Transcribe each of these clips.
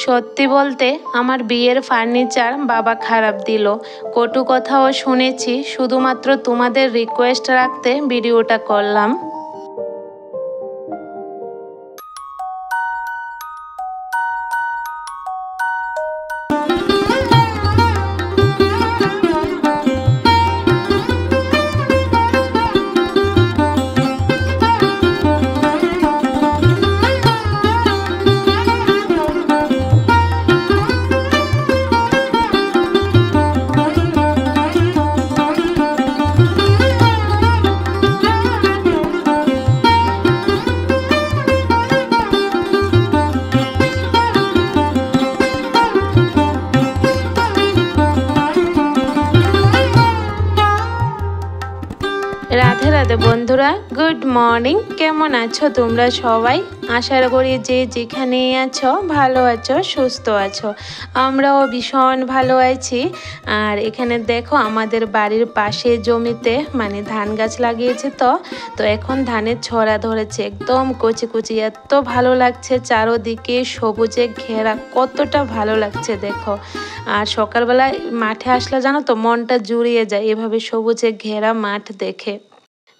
সত্যি বলতে আমার বিয়ের ফার্নিচার বাবা খারাপ দিল। কটু কথাও শুনেছি, শুধুমাত্র তোমাদের রিকোয়েস্ট রাখতে ভিডিওটা করলাম। রাধে রাধে বন্ধুরা, গুড মর্নিং। কেমন আছো তোমরা সবাই? আশা করি যে যেখানে আছো ভালো আছো, সুস্থ আছো। আমরাও ভীষণ ভালো আছি। আর এখানে দেখো আমাদের বাড়ির পাশে জমিতে মানে ধান গাছ লাগিয়েছে, তো এখন ধানের ছড়া ধরেছে, একদম কচি কচি, এত ভালো লাগছে। চারোদিকে সবুজে ঘেরা, কতটা ভালো লাগছে দেখো। আর সকালবেলা মাঠে আসলে জানো তো মনটা জুড়িয়ে যায় এভাবে সবুজে ঘেরা মাঠ দেখে।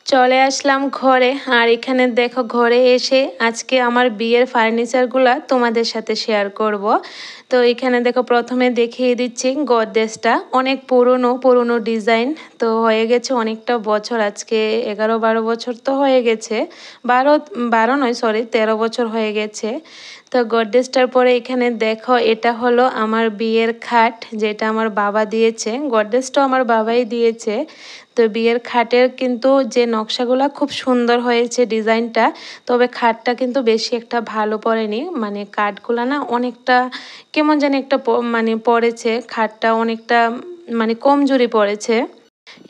চলে আসলাম ঘরে, আর এখানে দেখো ঘরে এসে আজকে আমার বিয়ের ফার্নিচারগুলো তোমাদের সাথে শেয়ার করব। তো এখানে দেখো প্রথমে দেখিয়ে দিচ্ছি গডরেজটা, অনেক পুরনো পুরনো ডিজাইন। তো হয়ে গেছে অনেকটা বছর, আজকে 11-12 বছর তো হয়ে গেছে। 12 নয়, সরি 13 বছর হয়ে গেছে। তো গডরেজটার পরে এখানে দেখো এটা হলো আমার বিয়ের খাট, যেটা আমার বাবা দিয়েছে। গডরেজটাও আমার বাবাই দিয়েছে। তো বিয়ের খাটের কিন্তু যে নকশাগুলো খুব সুন্দর হয়েছে ডিজাইনটা, তবে খাটটা কিন্তু বেশি একটা ভালো পড়েনি, মানে কাঠগুলো না অনেকটা কেমন জানি একটা মানে পড়েছে, খাটটা অনেকটা মানে কমজোরি পড়েছে।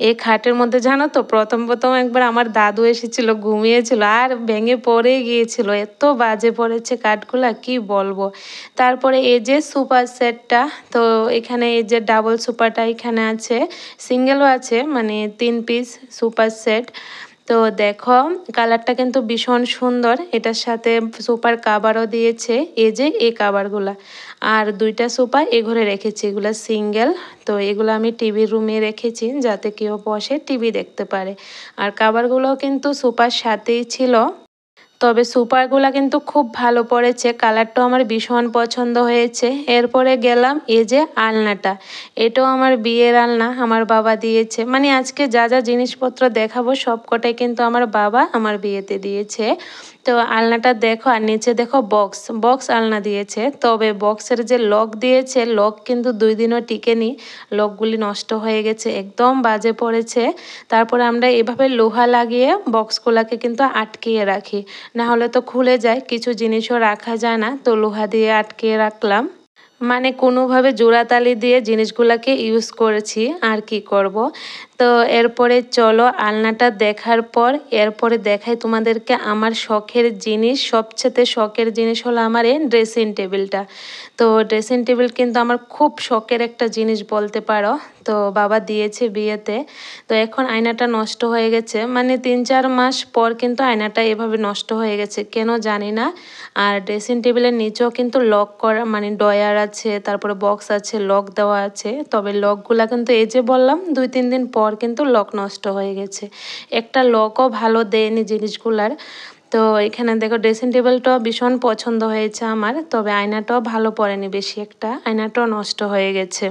এই খাটের মধ্যে জানো তো প্রথম প্রথম একবার আমার দাদু এসেছিল, ঘুমিয়েছিল আর ভেঙে পড়ে গিয়েছিল, এত বাজে পড়েছে কাঠগুলা কি বলবো। তারপরে এই যে সুপার সেটটা, তো এখানে এই যে ডাবল সুপারটা এখানে আছে, সিঙ্গেলও আছে, মানে 3 পিস সুপার সেট। তো দেখো কালারটা কিন্তু ভীষণ সুন্দর, এটার সাথে সুপার কাভারও দিয়েছে, এই যে এই কাভারগুলা। আর 2টা সোফা এ ঘরে রেখেছি, এগুলো সিঙ্গেল। তো এগুলো আমি টিভির রুমে রেখেছি যাতে কেউ বসে টিভি দেখতে পারে। আর কাভারগুলোও কিন্তু সোফার সাথেই ছিল। তবে সুপারগুলা কিন্তু খুব ভালো পড়েছে, কালারটাও আমার ভীষণ পছন্দ হয়েছে। এরপরে গেলাম এই যে আলনাটা, এটাও আমার বিয়ের আলনা, আমার বাবা দিয়েছে। মানে আজকে যা যা জিনিসপত্র দেখাবো সবকটাই কিন্তু আমার বাবা আমার বিয়েতে দিয়েছে। তো আলনাটা দেখো, আর নিচে দেখো বক্স বক্স আলনা দিয়েছে। তবে বক্সের যে লক দিয়েছে, লক কিন্তু 2 দিনও টিকেনি, লকগুলি নষ্ট হয়ে গেছে, একদম বাজে পড়েছে। তারপরে আমরা এভাবে লোহা লাগিয়ে বক্সগুলোকে কিন্তু আটকিয়ে রাখি, না হলে তো খুলে যায়, কিছু জিনিসও রাখা যায় না, তো লোহা দিয়ে আটকিয়ে রাখলাম। মানে কোনোভাবে জোড়াতালি দিয়ে জিনিসগুলোকে ইউজ করেছি, আর কি করব। তো এরপরে চলো আলনাটা দেখার পর এরপরে দেখাই তোমাদেরকে আমার শখের জিনিস। সবচেয়ে শখের জিনিস হলো আমার এই ড্রেসিং টেবিলটা। তো ড্রেসিং টেবিল কিন্তু আমার খুব শখের একটা জিনিস বলতে পারো। তো বাবা দিয়েছে বিয়েতে। তো এখন আয়নাটা নষ্ট হয়ে গেছে, মানে 3-4 মাস পর কিন্তু আয়নাটা এভাবে নষ্ট হয়ে গেছে, কেন জানি না। আর ড্রেসিং টেবিলের নিচেও কিন্তু লক করা, মানে ডয়ার আছে, তারপরে বক্স আছে, লক দেওয়া আছে। তবে লকগুলা কিন্তু এই যে বললাম 2-3 দিন পর কিন্তু লক নষ্ট হয়ে গেছে, একটা লকও ভালো দেয়নি জিনিসগুলার। তো এখানে দেখো ড্রেসিং টেবিলটাও ভীষণ পছন্দ হয়েছে আমার, তবে আয়নাটাও ভালো পড়েনি বেশি একটা, আয়নাটাও নষ্ট হয়ে গেছে।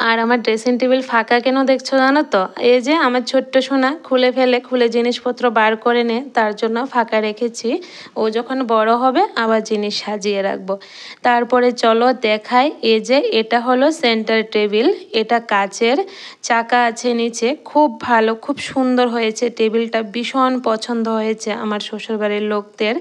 আর আমার ড্রেসিং টেবিল ফাঁকা কেন দেখছো জানো তো? এই যে আমার ছোট্ট সোনা খুলে জিনিসপত্র বার করে নে, তার জন্য ফাঁকা রেখেছি। ও যখন বড় হবে আবার জিনিস সাজিয়ে রাখবো। তারপরে চলো দেখাই, এই যে এটা হলো সেন্টার টেবিল, এটা কাচের, চাকা আছে নিচে, খুব ভালো খুব সুন্দর হয়েছে টেবিলটা, ভীষণ পছন্দ হয়েছে আমার শ্বশুরবাড়ির লোকদের।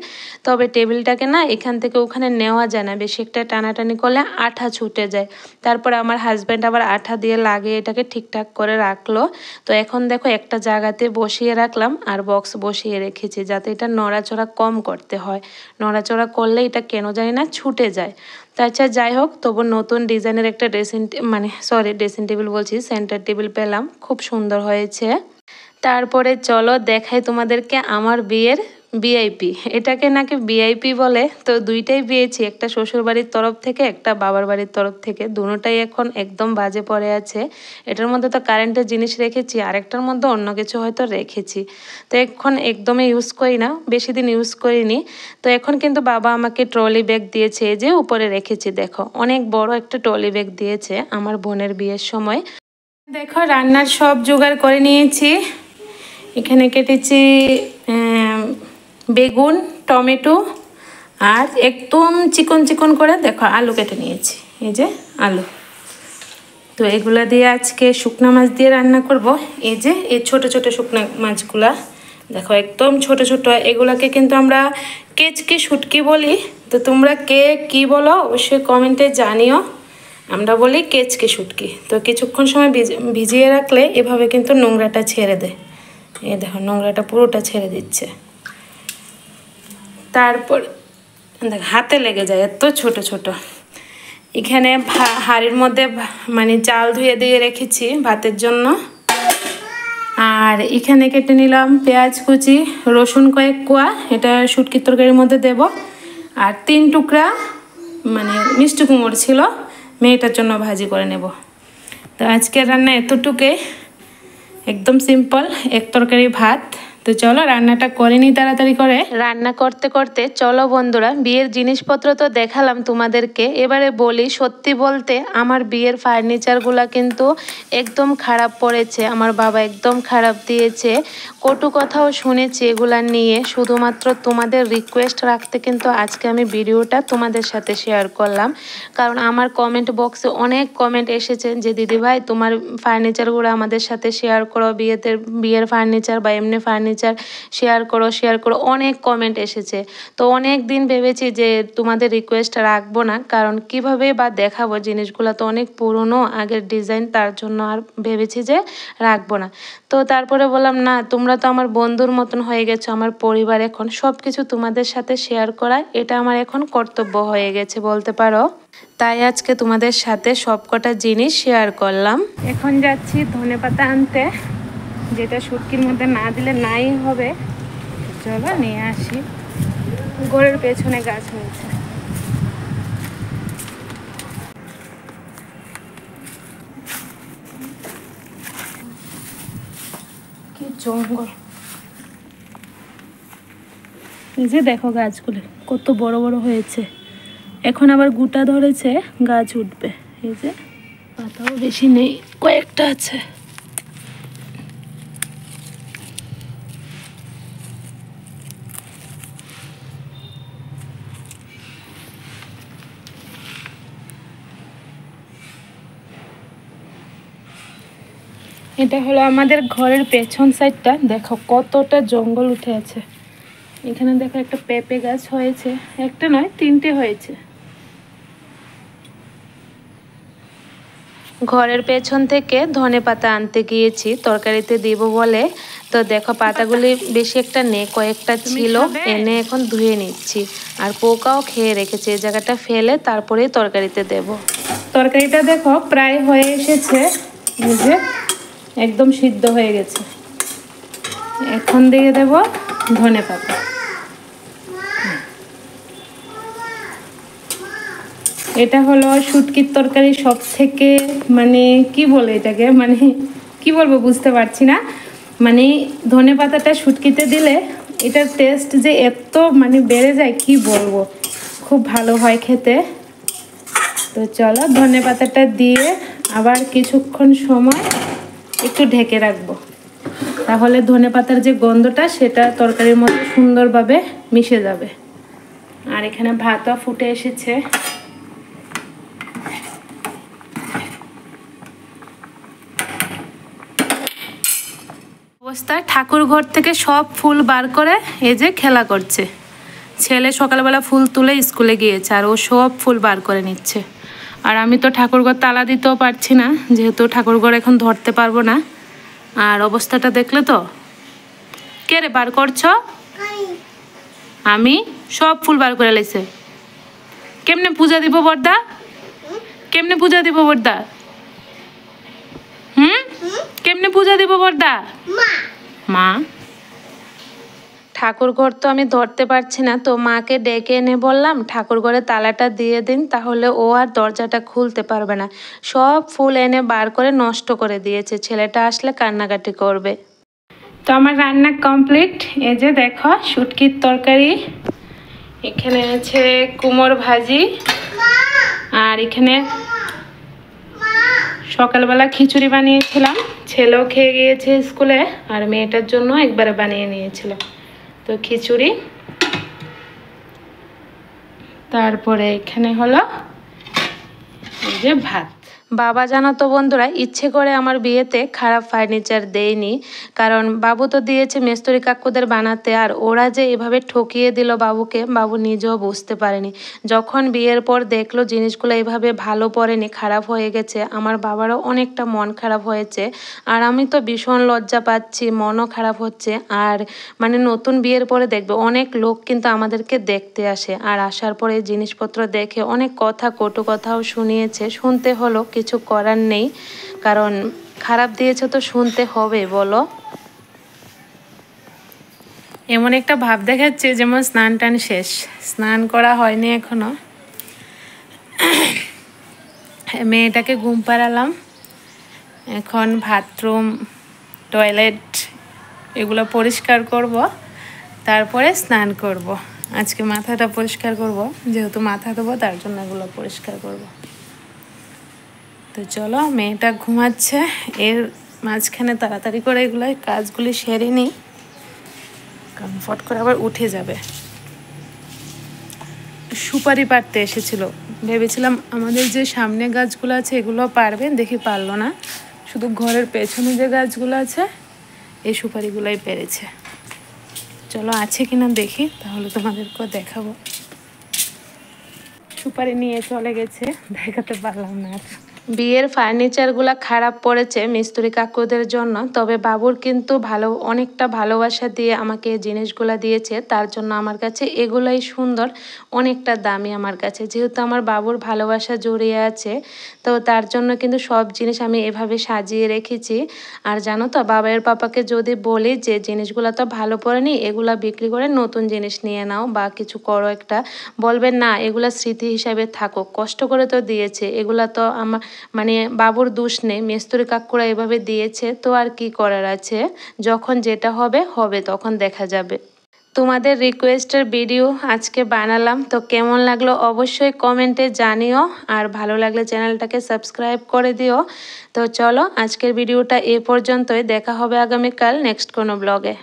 তবে টেবিলটাকে না এখান থেকে ওখানে নেওয়া যায় না, বেশি একটা টানাটানি করলে আঠা ছুটে যায়। তারপর আমার হাজব্যান্ড আবার আঠা দিয়ে লাগিয়ে এটাকে ঠিকঠাক করে রাখলো। তো এখন দেখো একটা জায়গাতে বসিয়ে রাখলাম, আর বক্স বসিয়ে রেখেছি যাতে এটা নড়াচড়া কম করতে হয়, নড়াচড়া করলে এটা কেন জানি না ছুটে যায়। আচ্ছা যাই হোক, তবু নতুন ডিজাইনের একটা ড্রেসিং টেবিল বলছি, সেন্টার টেবিল পেলাম, খুব সুন্দর হয়েছে। তারপরে চলো দেখাই তোমাদেরকে আমার বিয়ের ভিআইপি, এটাকে নাকি ভিআইপি বলে। তো দুইটাই পেয়েছি, একটা শ্বশুর বাড়ির তরফ থেকে, একটা বাবার বাড়ির তরফ থেকে। দুটোটাই এখন একদম বাজে পড়ে আছে। এটার মধ্যে তো কারেন্টের জিনিস রেখেছি, আরেকটার মধ্যে অন্য কিছু হয়তো রেখেছি। তো এখন একদমই ইউজ করি না, বেশি দিন ইউজ করিনি। তো এখন কিন্তু বাবা আমাকে ট্রলি ব্যাগ দিয়েছে, এই যে উপরে রেখেছি দেখো, অনেক বড় একটা ট্রলি ব্যাগ দিয়েছে আমার বোনের বিয়ের সময়। দেখো রান্নার সব জোগাড় করে নিয়েছি। এখানে কেটেছি বেগুন, টমেটো আর একদম চিকন চিকন করে দেখো আলু কেটে নিয়েছি, এই যে আলু। তো এগুলা দিয়ে আজকে শুকনো মাছ দিয়ে রান্না করব। এই যে এই ছোট ছোট শুকনো মাছগুলা দেখো, একদম ছোট ছোট। এগুলাকে কিন্তু আমরা কেচকি শুটকি বলি। তো তোমরা কে কি বলো অবশ্যই কমেন্টে জানিও। আমরা বলি কেচকি শুটকি। তো কিছুক্ষণ সময় ভিজিয়ে রাখলে এভাবে কিন্তু নোংরাটা ছেড়ে দেয়। এই দেখো নোংরাটা পুরোটা ছেড়ে দিচ্ছে। তারপর দেখ হাতে লেগে যায়, এত ছোট ছোট। এখানে হাঁড়ির মধ্যে মানে চাল ধুয়ে দিয়ে রেখেছি ভাতের জন্য। আর এখানে কেটে নিলাম পেঁয়াজ কুচি, রসুন কয়েক কোয়া, এটা শুটকির তরকারির মধ্যে দেব। আর 3 টুকরা মানে মিষ্টি কুমড় ছিল, মেয়েটার জন্য ভাজি করে নেব। তো আজকের রান্না এতটুকুই, একদম সিম্পল এক তরকারি ভাত। তো চলো রান্নাটা করে নিই তাড়াতাড়ি করে। রান্না করতে করতে চলো বন্ধুরা, বিয়ের জিনিসপত্র তো দেখালাম তোমাদেরকে। এবারে বলি, সত্যি বলতে আমার বিয়ের ফার্নিচারগুলো কিন্তু একদম খারাপ পড়েছে। আমার বাবা একদম খারাপ দিয়েছে, কটু কথাও শুনেছি এগুলা নিয়ে। শুধুমাত্র তোমাদের রিকোয়েস্ট রাখতে কিন্তু আজকে আমি ভিডিওটা তোমাদের সাথে শেয়ার করলাম। কারণ আমার কমেন্ট বক্সে অনেক কমেন্ট এসেছেন যে দিদিভাই তোমার ফার্নিচারগুলো আমাদের সাথে শেয়ার করো, বিয়ের ফার্নিচার বা এমনি ফার্নিচার শেয়ার করো। অনেক কমেন্ট এসেছে। তো অনেক দিন ভেবেছি যে তোমাদের রিকোয়েস্ট রাখবো না, কারণ কিভাবে বা দেখাবো, জিনিসগুলো তো অনেক পুরনো আগের ডিজাইন, তার জন্য আর ভেবেছি যে রাখবো না। তো তারপরে বললাম না, তোমরা তো আমার বন্ধুর মতন হয়ে গেছো, আমার পরিবার। এখন সব কিছু তোমাদের সাথে শেয়ার করা এটা আমার এখন কর্তব্য হয়ে গেছে বলতে পারো। তাই আজকে তোমাদের সাথে সবকটা জিনিস শেয়ার করলাম। এখন যাচ্ছি ধনেপাতা আনতে, যেটা শুটকির মধ্যে না দিলে নাই হবে। চলো নিয়ে আসি, ঘরের পেছনে গাছ হয়েছে। কি জঙ্গল, এই যে দেখো গাছগুলো কত বড় বড় হয়েছে। এখন আবার গুটা ধরেছে, গাছ উঠবে। এই যে পাতাও বেশি নেই, কয়েকটা আছে। এটা হলো আমাদের ঘরের পেছন সাইডটা, দেখো কতটা জঙ্গল উঠে আছে। এখানে দেখো একটা পেঁপে গাছ হয়েছে, একটা নয় 3টে হয়েছে। ঘরের পেছন থেকে ধনেপাতা আনতে গিয়েছি তরকারিতে দিব বলে। তো দেখো পাতাগুলি বেশি একটা নেই, কয়েকটা ছিল, এনে এখন ধুয়ে নিচ্ছি। আর পোকাও খেয়ে রেখেছে, এই জায়গাটা ফেলে তারপরেই তরকারিতে দেব। তরকারিটা দেখো প্রায় হয়ে এসেছে, বুঝে একদম সিদ্ধ হয়ে গেছে। এখন দিয়ে দেব ধনেপাতা। এটা হলো শুটকির তরকারি সব থেকে মানে কি বলে এটাকে, মানে কি বলবো বুঝতে পারছি না। মানে ধনেপাতাটা শুটকিতে দিলে এটার টেস্ট যে এত মানে বেড়ে যায়, কি বলবো, খুব ভালো হয় খেতে। তো চলো ধনেপাতাটা দিয়ে আবার কিছুক্ষণ সময় একটু ঢেকে রাখবো, তাহলে ধনেপাতার যে গন্ধটা সেটা তরকারির মধ্যে সুন্দরভাবে মিশে যাবে। আর এখানে ভাতও ফুটে এসেছে। অবস্থায় ঠাকুর ঘর থেকে সব ফুল বার করে এই যে খেলা করছে। ছেলে সকালবেলা ফুল তুলে স্কুলে গিয়েছে, আর ও সব ফুল বার করে নিচ্ছে। আর আমি তো ঠাকুরঘর তালা দিতেও পারছি না, যেহেতু ঠাকুরঘর এখন ধরতে পারবো না। আর অবস্থাটা দেখলে তো। কে রে বার করছো? আমি সব ফুল বার করে লাইছে। কেমনে পূজা দিব বর্দা? কেমনে পূজা দিব বর্দা? কেমনে পূজা দিব বর্দা? মা। ঠাকুর ঘর তো আমি ধরতে পারছি না, তো মাকে ডেকে এনে বললাম ঠাকুর ঘরে তালাটা দিয়ে দিন, তাহলে ও আর দরজাটা খুলতে পারবে না। সব ফুল এনে বার করে নষ্ট করে দিয়েছে, ছেলেটা আসলে কান্নাকাটি করবে। তো আমার রান্না কমপ্লিট। এই যে দেখো শুটকির তরকারি, এখানে আছে কুমড় ভাজি, আর এখানে সকালবেলা খিচুড়ি বানিয়েছিলাম, ছেলেও খেয়ে গিয়েছে স্কুলে, আর মেয়েটার জন্য একবারে বানিয়ে নিয়েছিল। তো খিচুড়ি, তারপরে এখানে হলো এই যে ভাত। বাবা জানো তো বন্ধুরা, ইচ্ছে করে আমার বিয়েতে খারাপ ফার্নিচার দেয়নি, কারণ বাবু তো দিয়েছে মিস্ত্রি কাকুদের বানাতে, আর ওরা যে এভাবে ঠকিয়ে দিল বাবুকে, বাবু নিজেও বুঝতে পারেনি। যখন বিয়ের পর দেখলো জিনিসগুলো এভাবে ভালো পড়েনি, খারাপ হয়ে গেছে, আমার বাবারও অনেকটা মন খারাপ হয়েছে, আর আমি তো ভীষণ লজ্জা পাচ্ছি, মনও খারাপ হচ্ছে। আর মানে নতুন বিয়ের পরে দেখবে অনেক লোক কিন্তু আমাদেরকে দেখতে আসে, আর আসার পরে জিনিসপত্র দেখে অনেক কথা, কটু কথাও শুনিয়েছে, শুনতে হলো, কিছু করার নেই, কারণ খারাপ দিয়েছে তো শুনতে হবে বলো। এমন একটা ভাব দেখাচ্ছে যেমন স্নান টান শেষ, স্নান করা হয়নি এখনো। মেয়েটাকে ঘুম পাড়ালাম, এখন বাথরুম, টয়লেট এগুলো পরিষ্কার করব, তারপরে স্নান করব। আজকে মাথাটা পরিষ্কার করব, যেহেতু মাথা দেবো তার জন্য এগুলো পরিষ্কার করব। তো চলো, মেয়েটা ঘুমাচ্ছে, এর মাঝখানে তাড়াতাড়ি করে এগুলো কাজগুলি সেরে নিই, কারণ ফট করে আবার উঠে যাবে। সুপারি পাড়তে এসেছিল, ভেবেছিলাম আমাদের যে সামনে গাছগুলো আছে এগুলো পারবে, দেখি পারলো না, শুধু ঘরের পেছনে যে গাছগুলো আছে এই সুপারিগুলোই পেরেছে। চলো আছে কিনা দেখি, তাহলে তোমাদেরকেও দেখাবো। সুপারি নিয়ে চলে গেছে, দেখাতে পারলাম না। বিয়ের ফার্নিচারগুলো খারাপ পড়েছে মিস্ত্রি কাকুদের জন্য, তবে বাবুর কিন্তু অনেকটা ভালোবাসা দিয়ে আমাকে এই জিনিসগুলো দিয়েছে, তার জন্য আমার কাছে এগুলাই সুন্দর, অনেকটা দামি আমার কাছে, যেহেতু আমার বাবুর ভালোবাসা জড়িয়ে আছে, তো তার জন্য কিন্তু সব জিনিস আমি এভাবে সাজিয়ে রেখেছি। আর জানো তো, বাবার পাপাকে যদি বলি যে জিনিসগুলো তো ভালো পড়েনি, এগুলা বিক্রি করে নতুন জিনিস নিয়ে নাও বা কিছু করো একটা, বলবেন না এগুলা স্মৃতি হিসাবে থাকুক, কষ্ট করে তো দিয়েছে, এগুলা তো আমার মানে বাবুর দোষ নেই, মিস্ত্রি কাকুরা এভাবে দিয়েছে, তো আর কি করার আছে, যখন যেটা হবে হবে তখন দেখা যাবে। তোমাদের রিকোয়েস্টের ভিডিও আজকে বানালাম, তো কেমন লাগলো অবশ্যই কমেন্টে জানিও, আর ভালো লাগলে চ্যানেলটাকে সাবস্ক্রাইব করে দিও। তো চলো আজকের ভিডিওটা এ পর্যন্তই, দেখা হবে আগামীকাল নেক্সট কোনো ব্লগে।